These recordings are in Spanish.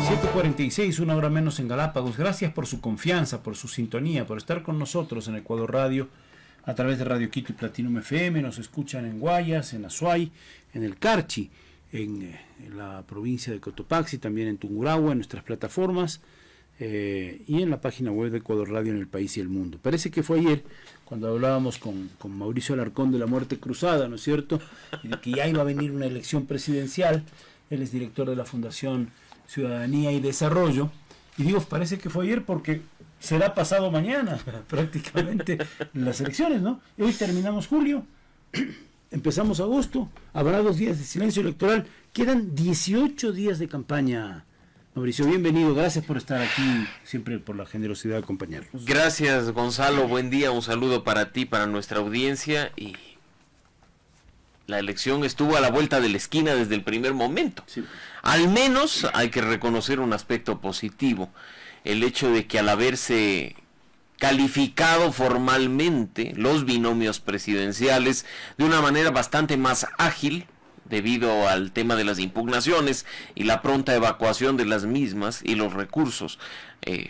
7:46, una hora menos en Galápagos. Gracias por su confianza, por su sintonía, por estar con nosotros en Ecuador Radio, a través de Radio Quito y Platinum FM. Nos escuchan en Guayas, en Azuay, en el Carchi, en la provincia de Cotopaxi, también en Tungurahua, en nuestras plataformas y en la página web de Ecuador Radio en el país y el mundo. Parece que fue ayer cuando hablábamos con Mauricio Alarcón de la muerte cruzada, ¿no es cierto? Y de que ya iba a venir una elección presidencial. Él es director de la Fundación Ciudadanía y Desarrollo, y digo, parece que fue ayer porque será pasado mañana prácticamente las elecciones, ¿no? Y hoy terminamos julio, empezamos agosto, habrá 2 días de silencio electoral, quedan 18 días de campaña. Mauricio, bienvenido, gracias por estar aquí, siempre por la generosidad de acompañarnos. Gracias, Gonzalo, buen día, un saludo para ti, para nuestra audiencia, y la elección estuvo a la vuelta de la esquina desde el primer momento. Sí. Al menos hay que reconocer un aspecto positivo, el hecho de que al haberse calificado formalmente los binomios presidenciales de una manera bastante más ágil, debido al tema de las impugnaciones y la pronta evacuación de las mismas y los recursos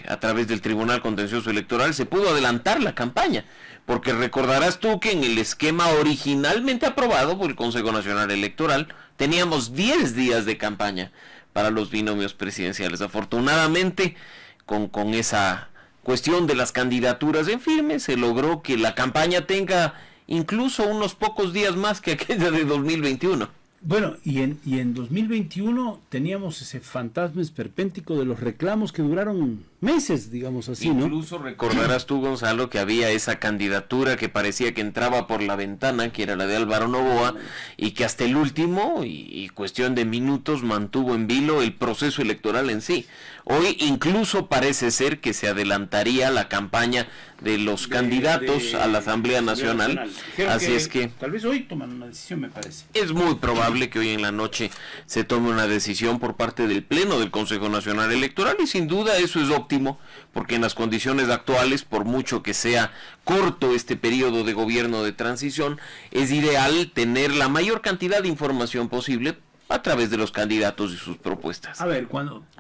a través del Tribunal Contencioso Electoral, se pudo adelantar la campaña, porque recordarás tú que en el esquema originalmente aprobado por el Consejo Nacional Electoral teníamos 10 días de campaña para los binomios presidenciales. Afortunadamente, con esa cuestión de las candidaturas en firme, se logró que la campaña tenga incluso unos pocos días más que aquella de 2021. Bueno, y en 2021 teníamos ese fantasma esperpéntico de los reclamos que duraron meses, digamos así, ¿no? Incluso recordarás tú, Gonzalo, que había esa candidatura que parecía que entraba por la ventana, que era la de Álvaro Noboa, y que hasta el último, y cuestión de minutos, mantuvo en vilo el proceso electoral en sí. Hoy incluso parece ser que se adelantaría la campaña de los candidatos a la Asamblea Nacional. Así es que tal vez hoy toman una decisión, me parece. Es muy probable que hoy en la noche se tome una decisión por parte del Pleno del Consejo Nacional Electoral, y sin duda eso es óptimo, porque en las condiciones actuales, por mucho que sea corto este periodo de gobierno de transición, es ideal tener la mayor cantidad de información posible a través de los candidatos y sus propuestas. A ver,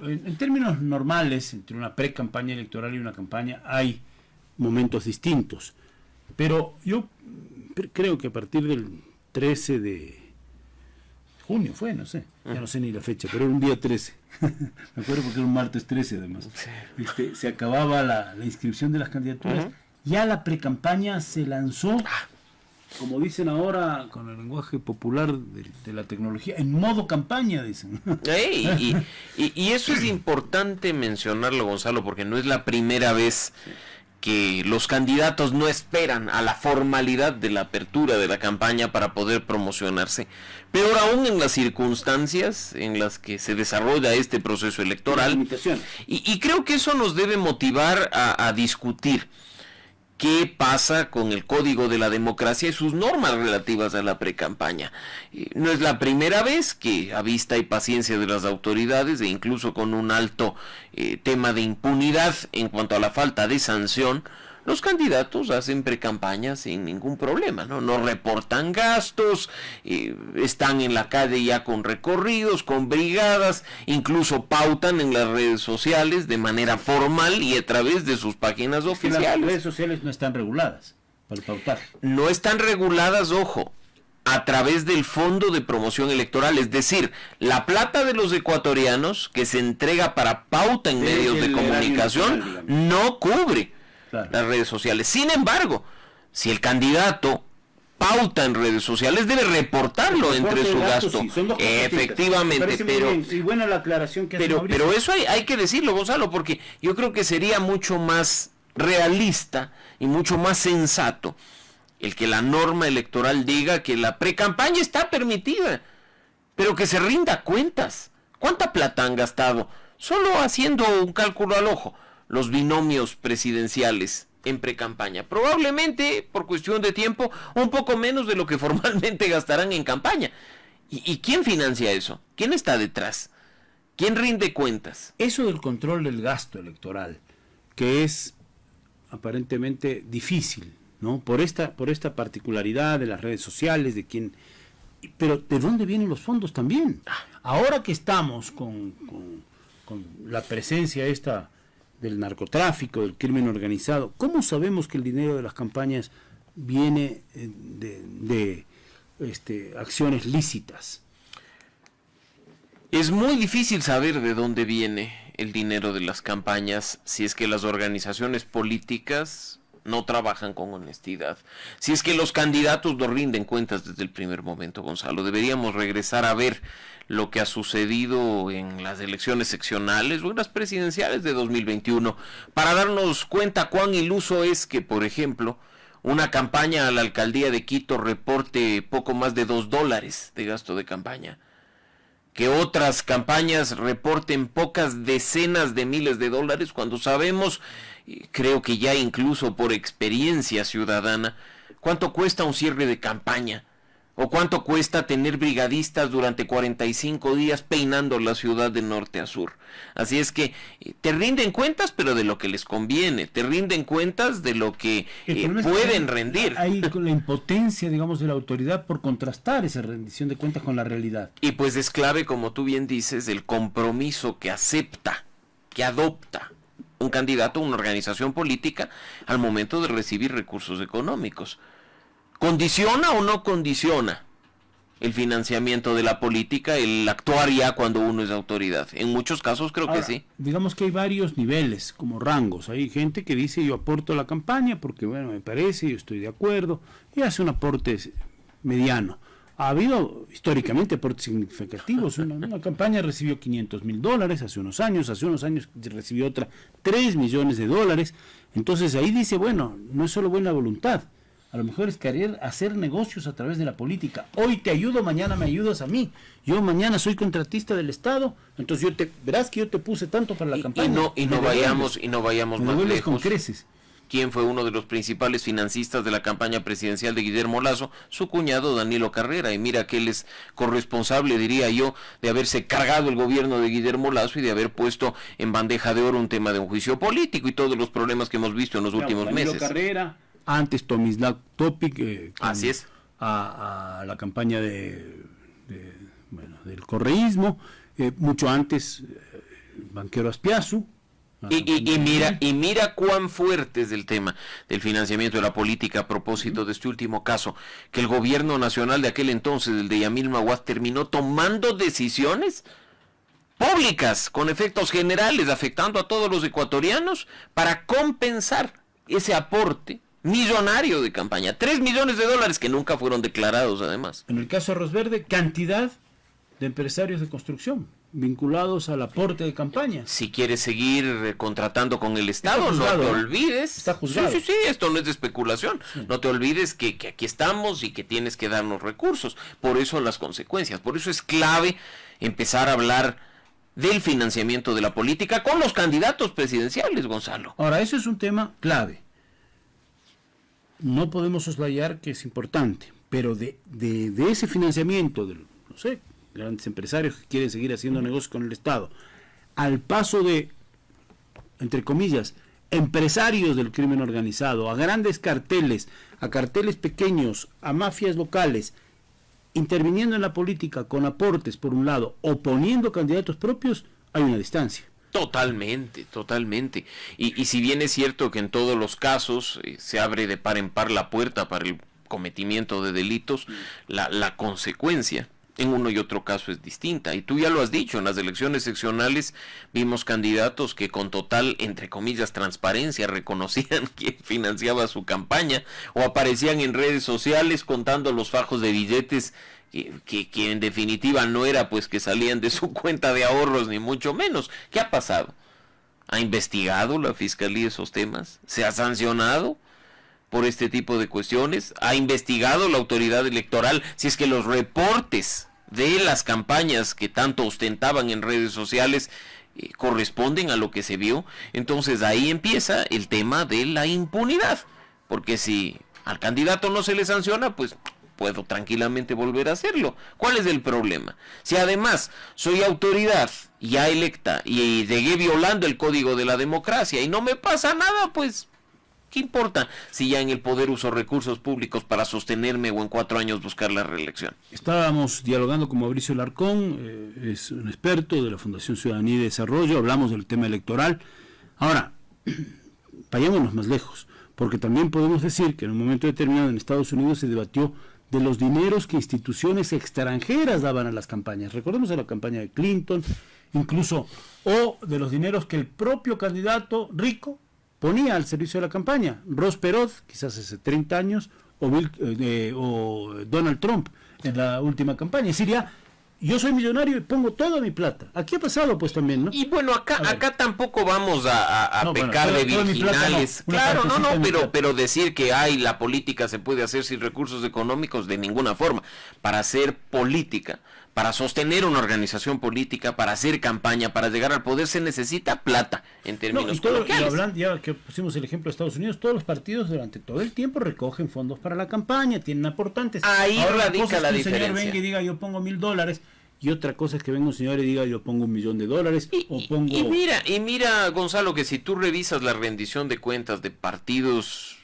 en términos normales, entre una pre-campaña electoral y una campaña, hay momentos distintos, pero yo creo que a partir del 13 de junio fue, no sé, ya no sé ni la fecha, pero era un día 13, me acuerdo porque era un martes 13 además, se acababa la inscripción de las candidaturas, ya la pre-campaña se lanzó, como dicen ahora con el lenguaje popular de la tecnología, en modo campaña, dicen. Y eso es importante mencionarlo, Gonzalo, porque no es la primera vez que los candidatos no esperan a la formalidad de la apertura de la campaña para poder promocionarse. Peor aún en las circunstancias en las que se desarrolla este proceso electoral. Y creo que eso nos debe motivar a discutir qué pasa con el Código de la Democracia y sus normas relativas a la precampaña. No es la primera vez que, a vista y paciencia de las autoridades, e incluso con un alto tema de impunidad en cuanto a la falta de sanción, los candidatos hacen precampaña sin ningún problema, no reportan gastos, están en la calle ya con recorridos, con brigadas, incluso pautan en las redes sociales de manera formal y a través de sus páginas oficiales. Las redes sociales no están reguladas para pautar. No están reguladas, ojo, a través del Fondo de Promoción Electoral, es decir, la plata de los ecuatorianos que se entrega para pauta en medios de comunicación no cubre las redes sociales. Sin embargo, si el candidato pauta en redes sociales, debe reportarlo entre su gasto. Sí, efectivamente, pero y buena la aclaración que hace Mauricio. Pero eso hay que decirlo, Gonzalo, porque yo creo que sería mucho más realista y mucho más sensato el que la norma electoral diga que la precampaña está permitida, pero que se rinda cuentas. ¿Cuánta plata han gastado? Solo haciendo un cálculo al ojo, los binomios presidenciales en precampaña. Probablemente, por cuestión de tiempo, un poco menos de lo que formalmente gastarán en campaña. ¿Y quién financia eso? ¿Quién está detrás? ¿Quién rinde cuentas? Eso del control del gasto electoral, que es aparentemente difícil, ¿no? Por esta particularidad de las redes sociales, de quién. Pero ¿de dónde vienen los fondos también? Ahora que estamos con la presencia esta del narcotráfico, del crimen organizado, ¿cómo sabemos que el dinero de las campañas viene de acciones lícitas? Es muy difícil saber de dónde viene el dinero de las campañas si es que las organizaciones políticas no trabajan con honestidad. Si es que los candidatos no rinden cuentas desde el primer momento, Gonzalo. Deberíamos regresar a ver lo que ha sucedido en las elecciones seccionales o en las presidenciales de 2021 para darnos cuenta cuán iluso es que, por ejemplo, una campaña a la alcaldía de Quito reporte poco más de $2 de gasto de campaña. Que otras campañas reporten pocas decenas de miles de dólares cuando sabemos, creo que ya incluso por experiencia ciudadana, cuánto cuesta un cierre de campaña o cuánto cuesta tener brigadistas durante 45 días peinando la ciudad de norte a sur. Así es que te rinden cuentas, pero de lo que les conviene, te rinden cuentas de lo que pueden rendir. Hay la impotencia, digamos, de la autoridad por contrastar esa rendición de cuentas con la realidad. Y pues es clave, como tú bien dices, el compromiso que acepta, que adopta un candidato, una organización política, al momento de recibir recursos económicos. ¿Condiciona o no condiciona el financiamiento de la política, el actuar ya cuando uno es autoridad? En muchos casos creo que sí. Digamos que hay varios niveles, como rangos. Hay gente que dice yo aporto a la campaña porque bueno, me parece, yo estoy de acuerdo, y hace un aporte mediano. Ha habido históricamente aportes significativos. Una campaña recibió $500,000 hace unos años recibió otra $3 millones. Entonces ahí dice, bueno, no es solo buena voluntad, a lo mejor es querer hacer negocios a través de la política. Hoy te ayudo, mañana me ayudas a mí. Yo mañana soy contratista del Estado, entonces verás que yo te puse tanto para la campaña. Y no vayamos más lejos. Con creces. ¿Quién fue uno de los principales financistas de la campaña presidencial de Guillermo Lasso? Su cuñado Danilo Carrera. Y mira que él es corresponsable, diría yo, de haberse cargado el gobierno de Guillermo Lasso y de haber puesto en bandeja de oro un tema de un juicio político y todos los problemas que hemos visto en los últimos meses. Danilo Carrera, antes Tomislav Topic, así es, a la campaña del correísmo, mucho antes banquero Aspiazu. Y mira cuán fuerte es el tema del financiamiento de la política a propósito de este último caso, que el gobierno nacional de aquel entonces, el de Yamil Maguad, terminó tomando decisiones públicas con efectos generales afectando a todos los ecuatorianos para compensar ese aporte millonario de campaña, $3 millones que nunca fueron declarados además. En el caso de Arroz Verde, cantidad de empresarios de construcción vinculados al aporte de campaña. Si quieres seguir contratando con el Estado, no te olvides. Está juzgado. Sí, esto no es de especulación. Sí. No te olvides que aquí estamos y que tienes que darnos recursos. Por eso las consecuencias. Por eso es clave empezar a hablar del financiamiento de la política con los candidatos presidenciales, Gonzalo. Ahora, eso es un tema clave. No podemos soslayar que es importante, pero de ese financiamiento, grandes empresarios que quieren seguir haciendo negocios con el Estado, al paso de, entre comillas, empresarios del crimen organizado, a grandes carteles, a carteles pequeños, a mafias locales, interviniendo en la política con aportes por un lado, o poniendo candidatos propios, hay una distancia. Totalmente. Y si bien es cierto que en todos los casos se abre de par en par la puerta para el cometimiento de delitos, la consecuencia en uno y otro caso es distinta. Y tú ya lo has dicho, en las elecciones seccionales vimos candidatos que con total, entre comillas, transparencia reconocían quién financiaba su campaña o aparecían en redes sociales contando los fajos de billetes que en definitiva no era pues que salían de su cuenta de ahorros ni mucho menos. ¿Qué ha pasado? ¿Ha investigado la Fiscalía esos temas? ¿Se ha sancionado por este tipo de cuestiones? ¿Ha investigado la autoridad electoral si es que los reportes de las campañas que tanto ostentaban en redes sociales corresponden a lo que se vio? Entonces ahí empieza el tema de la impunidad, porque si al candidato no se le sanciona, pues puedo tranquilamente volver a hacerlo. ¿Cuál es el problema? Si además soy autoridad ya electa y llegué violando el código de la democracia y no me pasa nada, pues ¿Qué importa si ya en el poder uso recursos públicos para sostenerme o en 4 años buscar la reelección? Estábamos dialogando con Mauricio Larcón, es un experto de la Fundación Ciudadanía y Desarrollo, hablamos del tema electoral. Ahora, vayámonos más lejos, porque también podemos decir que en un momento determinado en Estados Unidos se debatió de los dineros que instituciones extranjeras daban a las campañas. Recordemos a la campaña de Clinton, incluso, o de los dineros que el propio candidato rico ponía al servicio de la campaña. Ross Perot, quizás hace 30 años, o Donald Trump en la última campaña. Es decir, ya, yo soy millonario y pongo toda mi plata. Aquí ha pasado pues también, ¿no? Y bueno, acá tampoco vamos a no, pecar bueno, de virginales. No, claro, pero decir que la política se puede hacer sin recursos económicos de ninguna forma. Para hacer política, para sostener una organización política, para hacer campaña, para llegar al poder se necesita plata, en términos coloquiales. Ya que pusimos el ejemplo de Estados Unidos, todos los partidos durante todo el tiempo recogen fondos para la campaña, tienen aportantes. Ahí ahora, radica la diferencia. Un señor venga y diga yo pongo $1,000, y otra cosa es que venga un señor y diga yo pongo $1,000,000 y mira, Gonzalo, que si tú revisas la rendición de cuentas de partidos,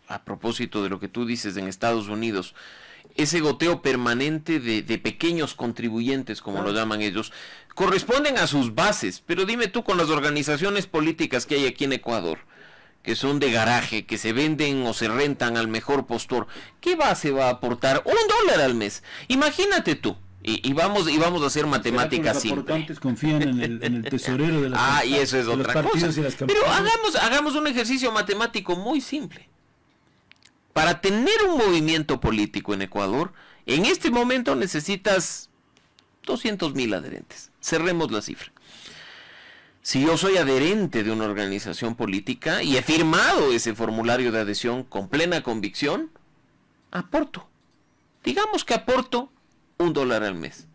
a propósito de lo que tú dices en Estados Unidos, ese goteo permanente de pequeños contribuyentes, como lo llaman ellos, corresponden a sus bases. Pero dime tú, con las organizaciones políticas que hay aquí en Ecuador, que son de garaje, que se venden o se rentan al mejor postor, ¿qué base va a aportar? $1 al mes. Imagínate tú. Y vamos a hacer matemáticas simples. Los aportantes confían en el tesorero de las y eso es otra cosa. Pero hagamos un ejercicio matemático muy simple. Para tener un movimiento político en Ecuador, en este momento necesitas 200,000 adherentes. Cerremos la cifra. Si yo soy adherente de una organización política y he firmado ese formulario de adhesión con plena convicción, aporto. Digamos que aporto $1 al mes.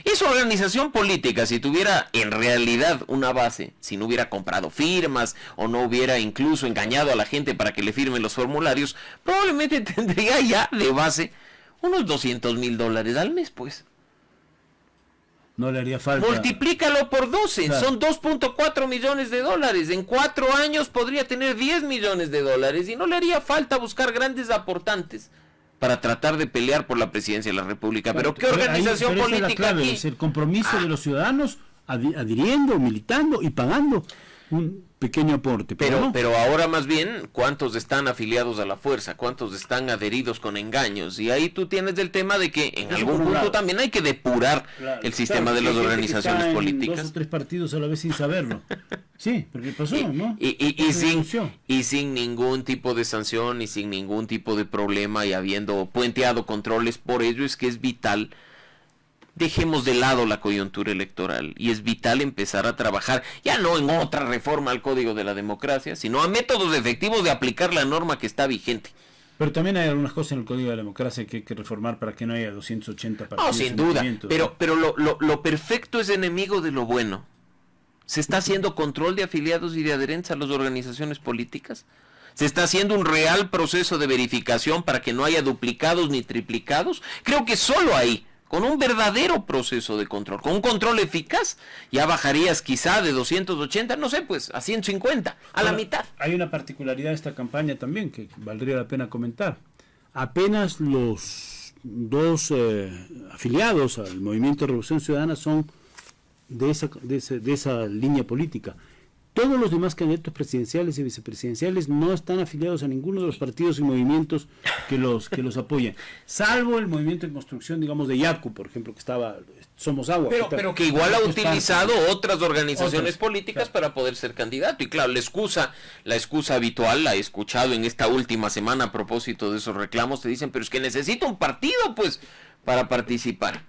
Esa organización política, si tuviera en realidad una base, si no hubiera comprado firmas o no hubiera incluso engañado a la gente para que le firmen los formularios, probablemente tendría ya de base unos $200,000 al mes, pues. No le haría falta. Multiplícalo por 12, claro. Son $2.4 millones. En 4 años podría tener $10 millones y no le haría falta buscar grandes aportantes para tratar de pelear por la presidencia de la República. Pero ¿qué organización política es la clave, aquí? Es el compromiso de los ciudadanos adhiriendo, militando y pagando un pequeño aporte. Pero ahora más bien, ¿cuántos están afiliados a la fuerza? ¿Cuántos están adheridos con engaños? Y ahí tú tienes el tema de que en algún punto también hay que depurar el sistema de las organizaciones políticas. 2 o 3 partidos a la vez sin saberlo. Sí, porque pasó, ¿no? Y sin ningún tipo de sanción y sin ningún tipo de problema y habiendo puenteado controles. Por ello es que es vital. Dejemos de lado la coyuntura electoral y es vital empezar a trabajar, ya no en otra reforma al Código de la Democracia, sino a métodos efectivos de aplicar la norma que está vigente. Pero también hay algunas cosas en el Código de la Democracia que hay que reformar para que no haya 280 partidos. No, sin duda, pero lo perfecto es enemigo de lo bueno. ¿Se está haciendo control de afiliados y de adherentes a las organizaciones políticas? ¿Se está haciendo un real proceso de verificación para que no haya duplicados ni triplicados? Creo que solo ahí, con un verdadero proceso de control, con un control eficaz, ya bajarías quizá de 280, no sé, pues a 150, la mitad. Hay una particularidad de esta campaña también que valdría la pena comentar. Apenas los 2 afiliados al Movimiento de Revolución Ciudadana son de esa línea política. Todos los demás candidatos presidenciales y vicepresidenciales no están afiliados a ninguno de los partidos y movimientos que los apoyan, salvo el movimiento en construcción, digamos, de Yacu, por ejemplo, que estaba Somos Agua. Pero que igual ha utilizado otras organizaciones políticas para poder ser candidato. Y claro, la excusa habitual, la he escuchado en esta última semana a propósito de esos reclamos, te dicen, pero es que necesito un partido, pues, para participar.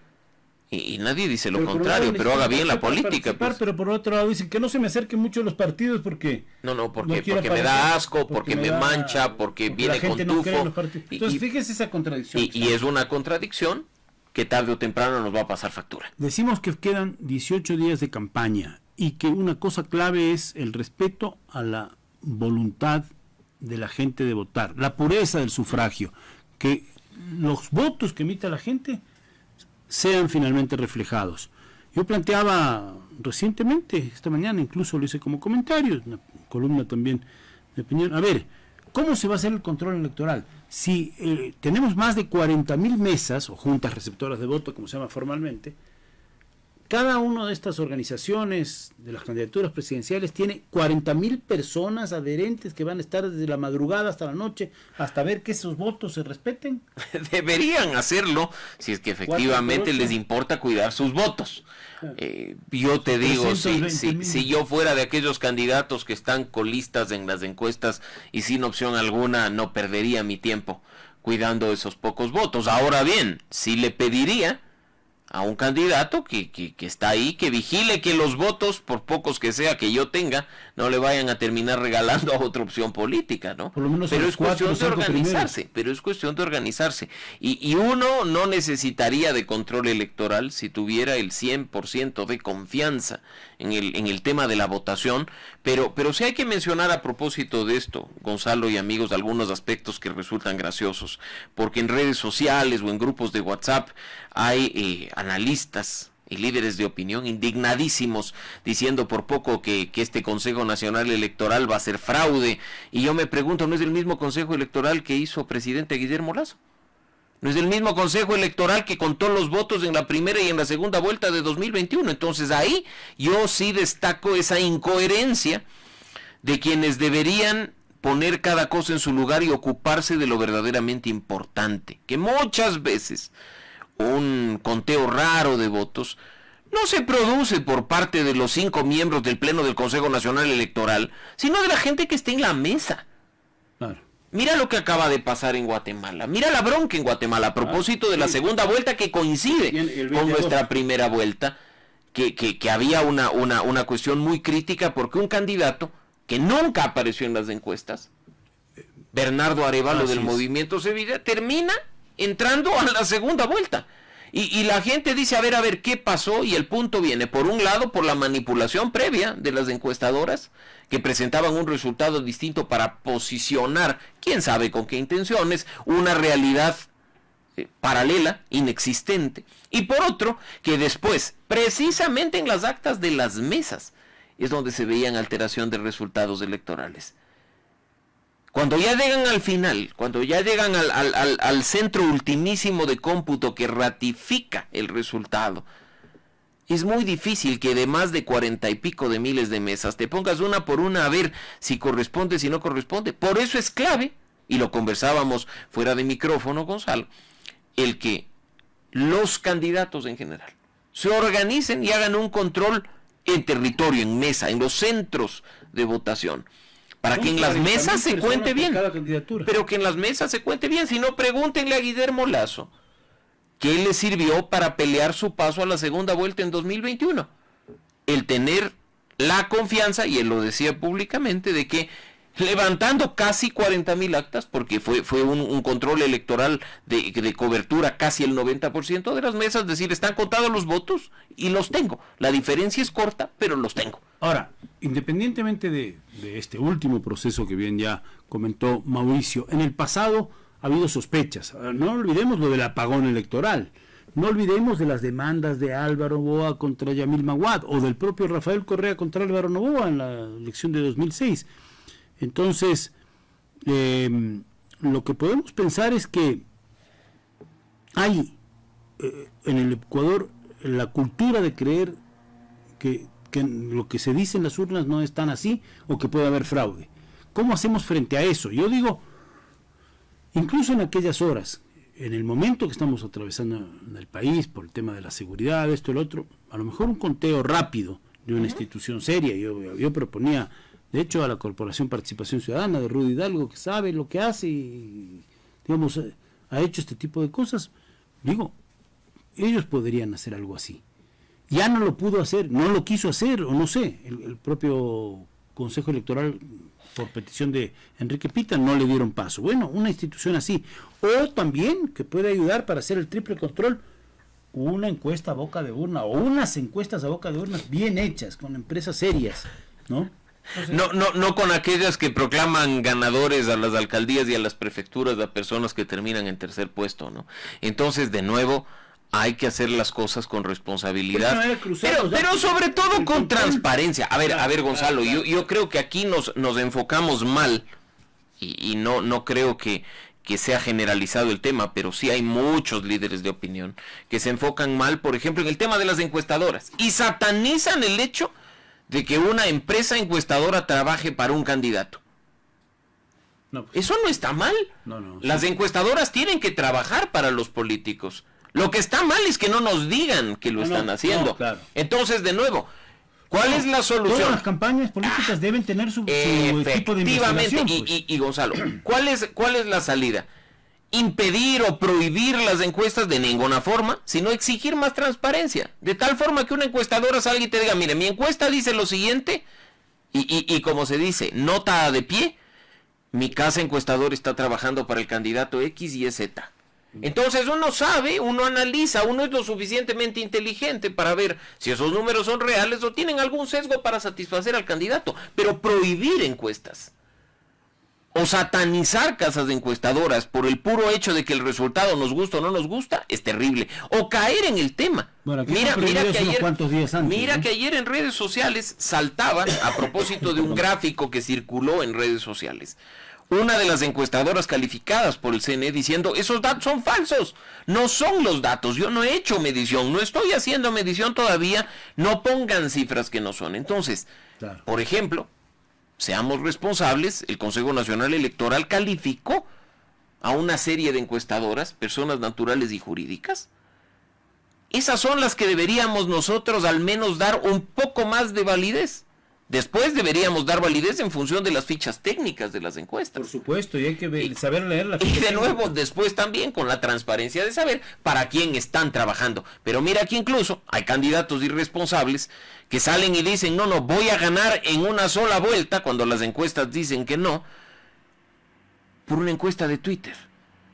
Y nadie dice lo contrario, pero haga bien la política. Pues. Pero por otro lado dicen que no se me acerquen mucho los partidos porque... porque me da asco, porque me mancha, porque viene con tufo. Entonces fíjese esa contradicción. Y es una contradicción que tarde o temprano nos va a pasar factura. Decimos que quedan 18 días de campaña y que una cosa clave es el respeto a la voluntad de la gente de votar, la pureza del sufragio, que los votos que emita la gente sean finalmente reflejados. Yo planteaba recientemente, esta mañana incluso lo hice como comentario, una columna también de opinión, a ver, ¿cómo se va a hacer el control electoral? Si tenemos más de 40.000 mesas, o juntas receptoras de voto, como se llama formalmente, cada una de estas organizaciones de las candidaturas presidenciales tiene 40.000 personas adherentes que van a estar desde la madrugada hasta la noche hasta ver que esos votos se respeten. Deberían hacerlo si es que efectivamente les importa cuidar sus votos. Yo te digo, si yo fuera de aquellos candidatos que están colistas en las encuestas y sin opción alguna, no perdería mi tiempo cuidando esos pocos votos. Ahora bien, sí le pediría a un candidato que está ahí, que vigile que los votos, por pocos que sea que yo tenga, no le vayan a terminar regalando a otra opción política, ¿no? Por lo menos pero es cuestión de organizarse, y uno no necesitaría de control electoral si tuviera el 100% de confianza en el tema de la votación, pero sí hay que mencionar a propósito de esto, Gonzalo y amigos, algunos aspectos que resultan graciosos, porque en redes sociales o en grupos de WhatsApp hay analistas y líderes de opinión indignadísimos diciendo por poco que este Consejo Nacional Electoral va a ser fraude, y yo me pregunto, ¿no es el mismo Consejo Electoral que hizo presidente Guillermo Lasso? ¿No es el mismo Consejo Electoral que contó los votos en la primera y en la segunda vuelta de 2021? Entonces ahí yo sí destaco esa incoherencia de quienes deberían poner cada cosa en su lugar y ocuparse de lo verdaderamente importante, que muchas veces un conteo raro de votos no se produce por parte de los 5 miembros del Pleno del Consejo Nacional Electoral, sino de la gente que está en la mesa. Claro. Mira lo que acaba de pasar en Guatemala, mira la bronca en Guatemala a propósito de la segunda vuelta que coincide con nuestra primera vuelta, que había una cuestión muy crítica porque un candidato que nunca apareció en las encuestas, Bernardo Arévalo del Movimiento Sevilla, termina entrando a la segunda vuelta. Y la gente dice, a ver, ¿qué pasó? Y el punto viene, por un lado, por la manipulación previa de las encuestadoras, que presentaban un resultado distinto para posicionar, quién sabe con qué intenciones, una realidad paralela, inexistente. Y por otro, que después, precisamente en las actas de las mesas, es donde se veían alteración de resultados electorales. Cuando ya llegan al final, cuando ya llegan al centro ultimísimo de cómputo que ratifica el resultado, es muy difícil que de más de 40 y pico de miles de mesas te pongas una por una a ver si corresponde, si no corresponde. Por eso es clave, y lo conversábamos fuera de micrófono, Gonzalo, el que los candidatos en general se organicen y hagan un control en territorio, en mesa, en los centros de votación, para que en las mesas se cuente bien, pero que en las mesas se cuente bien. Si no, pregúntenle a Guillermo Lasso qué le sirvió para pelear su paso a la segunda vuelta en 2021, el tener la confianza, y él lo decía públicamente, de que levantando casi 40.000 actas, porque fue un control electoral de cobertura casi el 90% de las mesas, es decir, están contados los votos y los tengo. La diferencia es corta, pero los tengo. Ahora, independientemente de este último proceso que bien ya comentó Mauricio, en el pasado ha habido sospechas. No olvidemos lo del apagón electoral. No olvidemos de las demandas de Álvaro Noboa contra Yamil Maguad, o del propio Rafael Correa contra Álvaro Noboa en la elección de 2006. Entonces, lo que podemos pensar es que hay en el Ecuador la cultura de creer que lo que se dice en las urnas no es tan así, o que puede haber fraude. ¿Cómo hacemos frente a eso? Yo digo, incluso en aquellas horas, en el momento que estamos atravesando en el país por el tema de la seguridad, esto y lo otro, a lo mejor un conteo rápido de una institución seria. Yo proponía, de hecho, a la Corporación Participación Ciudadana de Rudy Hidalgo, que sabe lo que hace y, digamos, ha hecho este tipo de cosas. Digo, ellos podrían hacer algo así. Ya no lo pudo hacer, no lo quiso hacer, o no sé, el propio Consejo Electoral, por petición de Enrique Pita, no le dieron paso. Bueno, una institución así, o también que puede ayudar para hacer el triple control, una encuesta a boca de urna, o unas encuestas a boca de urnas bien hechas, con empresas serias, ¿no? Entonces, no con aquellas que proclaman ganadores a las alcaldías y a las prefecturas a personas que terminan en tercer puesto, ¿no? Entonces, de nuevo, hay que hacer las cosas con responsabilidad, pero sobre todo con transparencia. A ver, Gonzalo, yo creo que aquí nos enfocamos mal y no creo que sea generalizado el tema, pero sí hay muchos líderes de opinión que se enfocan mal, por ejemplo, en el tema de las encuestadoras y satanizan el hecho de que una empresa encuestadora trabaje para un candidato. No, pues, eso no está mal. No, las encuestadoras tienen que trabajar para los políticos. Lo que está mal es que no nos digan que lo están haciendo. Claro. Entonces, de nuevo, ¿cuál es la solución? Todas las campañas políticas deben tener su equipo de investigación. Efectivamente, y Gonzalo, ¿cuál es la salida? Impedir o prohibir las encuestas de ninguna forma, sino exigir más transparencia. De tal forma que una encuestadora salga y te diga, mire, mi encuesta dice lo siguiente, y como se dice, nota de pie, mi casa encuestadora está trabajando para el candidato X y Z. Entonces uno sabe, uno analiza, uno es lo suficientemente inteligente para ver si esos números son reales o tienen algún sesgo para satisfacer al candidato. Pero prohibir encuestas o satanizar casas de encuestadoras por el puro hecho de que el resultado nos gusta o no nos gusta es terrible. O caer en el tema. Bueno, mira que ayer en redes sociales saltaban, a propósito de un gráfico que circuló en redes sociales, una de las encuestadoras calificadas por el CNE diciendo, esos datos son falsos, no son los datos, yo no he hecho medición, no estoy haciendo medición todavía, no pongan cifras que no son. Entonces, claro, por ejemplo, seamos responsables, el Consejo Nacional Electoral calificó a una serie de encuestadoras, personas naturales y jurídicas. Esas son las que deberíamos nosotros al menos dar un poco más de validez. Después deberíamos dar validez en función de las fichas técnicas de las encuestas. Por supuesto, y hay que saber leer la ficha. Y de nuevo, técnica, después también con la transparencia de saber para quién están trabajando. Pero mira que incluso hay candidatos irresponsables que salen y dicen, no, voy a ganar en una sola vuelta, cuando las encuestas dicen que no, por una encuesta de Twitter.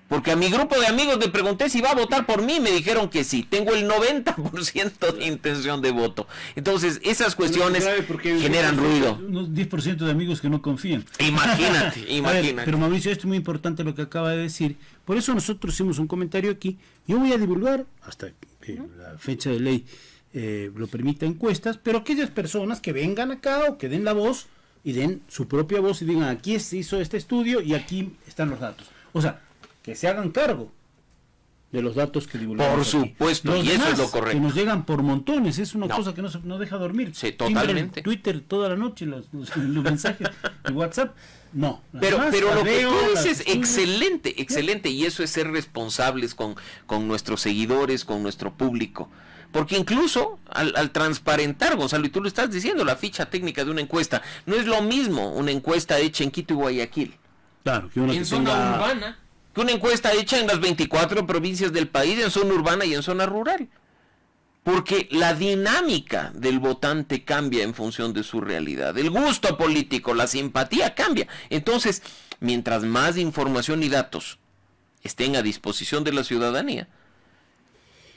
Porque a mi grupo de amigos le pregunté si va a votar por mí, me dijeron que sí. Tengo el 90% de intención de voto. Entonces, esas cuestiones generan ruido. Unos 10% de amigos que no confían. Imagínate. Ver, pero Mauricio, esto es muy importante lo que acaba de decir. Por eso nosotros hicimos un comentario aquí. Yo voy a divulgar, hasta que la fecha de ley lo permita, encuestas, pero aquellas personas que vengan acá o que den la voz y den su propia voz y digan, aquí se hizo este estudio y aquí están los datos. O sea, que se hagan cargo de los datos que divulgamos. Por supuesto, y eso es lo correcto. Que nos llegan por montones, es una cosa que no deja dormir. Sí, totalmente. Twitter toda la noche, los mensajes de WhatsApp, no. Pero lo que tú dices, excelente, y eso es ser responsables con nuestros seguidores, con nuestro público. Porque incluso al transparentar, Gonzalo, y tú lo estás diciendo, la ficha técnica de una encuesta, no es lo mismo una encuesta hecha en Quito y Guayaquil. Claro, que una en zona urbana, que una encuesta hecha en las 24 provincias del país, en zona urbana y en zona rural. Porque la dinámica del votante cambia en función de su realidad. El gusto político, la simpatía cambia. Entonces, mientras más información y datos estén a disposición de la ciudadanía,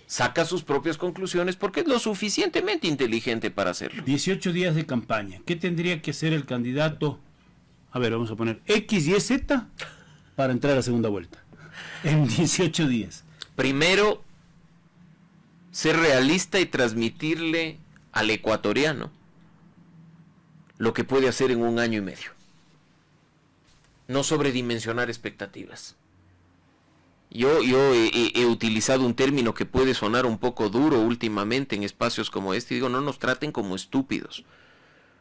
saca sus propias conclusiones porque es lo suficientemente inteligente para hacerlo. 18 días de campaña. ¿Qué tendría que hacer el candidato? A ver, vamos a poner X, Y, Z para entrar a la segunda vuelta. En 18 días. Primero, ser realista y transmitirle al ecuatoriano lo que puede hacer en un año y medio. No sobredimensionar expectativas. Yo he utilizado un término que puede sonar un poco duro últimamente en espacios como este. Digo, no nos traten como estúpidos.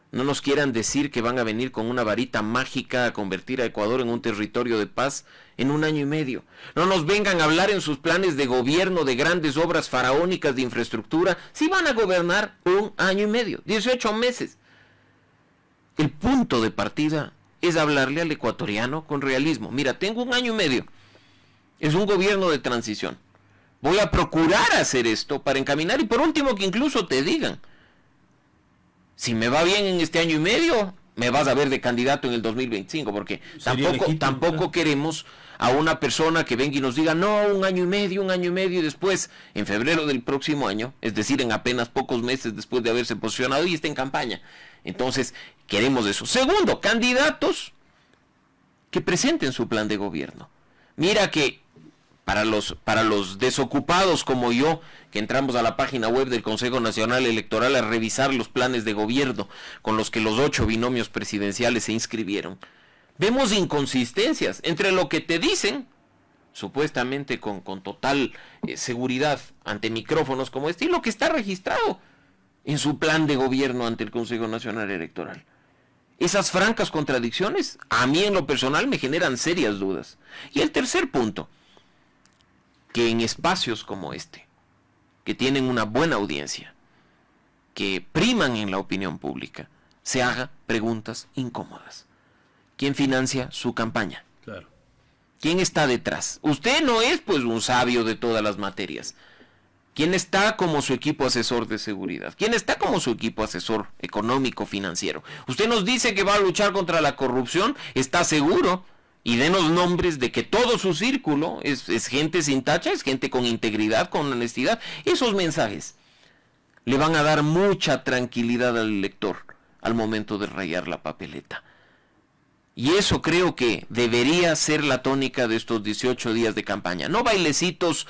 No nos quieran decir que van a venir con una varita mágica a convertir a Ecuador en un territorio de paz en un año y medio. No nos vengan a hablar en sus planes de gobierno de grandes obras faraónicas de infraestructura. Si van a gobernar un año y medio, 18 meses. El punto de partida es hablarle al ecuatoriano con realismo. Mira, tengo un año y medio. Es un gobierno de transición. Voy a procurar hacer esto para encaminar y por último que incluso te digan, si me va bien en este año y medio, me vas a ver de candidato en el 2025, porque tampoco queremos a una persona que venga y nos diga, no, un año y medio, y después, en febrero del próximo año, es decir, en apenas pocos meses después de haberse posicionado y está en campaña. Entonces, queremos eso. Segundo, candidatos que presenten su plan de gobierno. Mira que para los desocupados como yo, que entramos a la página web del Consejo Nacional Electoral a revisar los planes de gobierno con los que los 8 binomios presidenciales se inscribieron, vemos inconsistencias entre lo que te dicen, supuestamente con total seguridad ante micrófonos como este, y lo que está registrado en su plan de gobierno ante el Consejo Nacional Electoral. Esas francas contradicciones, a mí en lo personal, me generan serias dudas. Y el tercer punto, que en espacios como este, que tienen una buena audiencia, que priman en la opinión pública, se haga preguntas incómodas. ¿Quién financia su campaña? Claro. ¿Quién está detrás? Usted no es pues un sabio de todas las materias. ¿Quién está como su equipo asesor de seguridad? ¿Quién está como su equipo asesor económico, financiero? Usted nos dice que va a luchar contra la corrupción, ¿está seguro? Y denos nombres de que todo su círculo es gente sin tacha, es gente con integridad, con honestidad. Esos mensajes le van a dar mucha tranquilidad al elector al momento de rayar la papeleta. Y eso creo que debería ser la tónica de estos 18 días de campaña. No bailecitos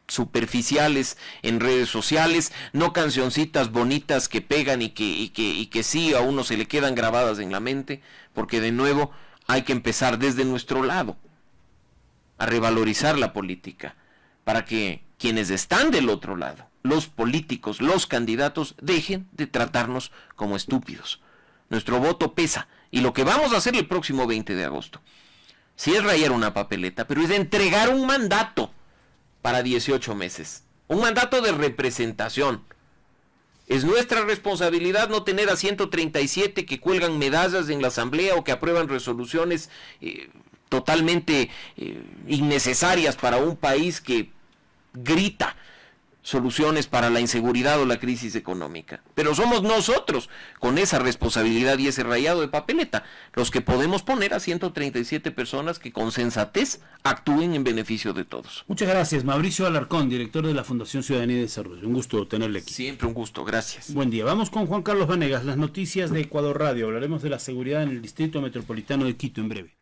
superficiales en redes sociales, no cancioncitas bonitas que pegan y que sí a uno se le quedan grabadas en la mente, porque de nuevo hay que empezar desde nuestro lado a revalorizar la política, para que quienes están del otro lado, los políticos, los candidatos, dejen de tratarnos como estúpidos. Nuestro voto pesa, y lo que vamos a hacer el próximo 20 de agosto, sí es rayar una papeleta, pero es entregar un mandato para 18 meses, un mandato de representación. Es nuestra responsabilidad no tener a 137 que cuelgan medallas en la asamblea o que aprueban resoluciones totalmente innecesarias para un país que grita soluciones para la inseguridad o la crisis económica. Pero somos nosotros, con esa responsabilidad y ese rayado de papeleta, los que podemos poner a 137 personas que con sensatez actúen en beneficio de todos. Muchas gracias, Mauricio Alarcón, director de la Fundación Ciudadanía y Desarrollo. Un gusto tenerle aquí. Siempre un gusto, gracias. Buen día. Vamos con Juan Carlos Vanegas, las noticias de Ecuador Radio. Hablaremos de la seguridad en el Distrito Metropolitano de Quito en breve.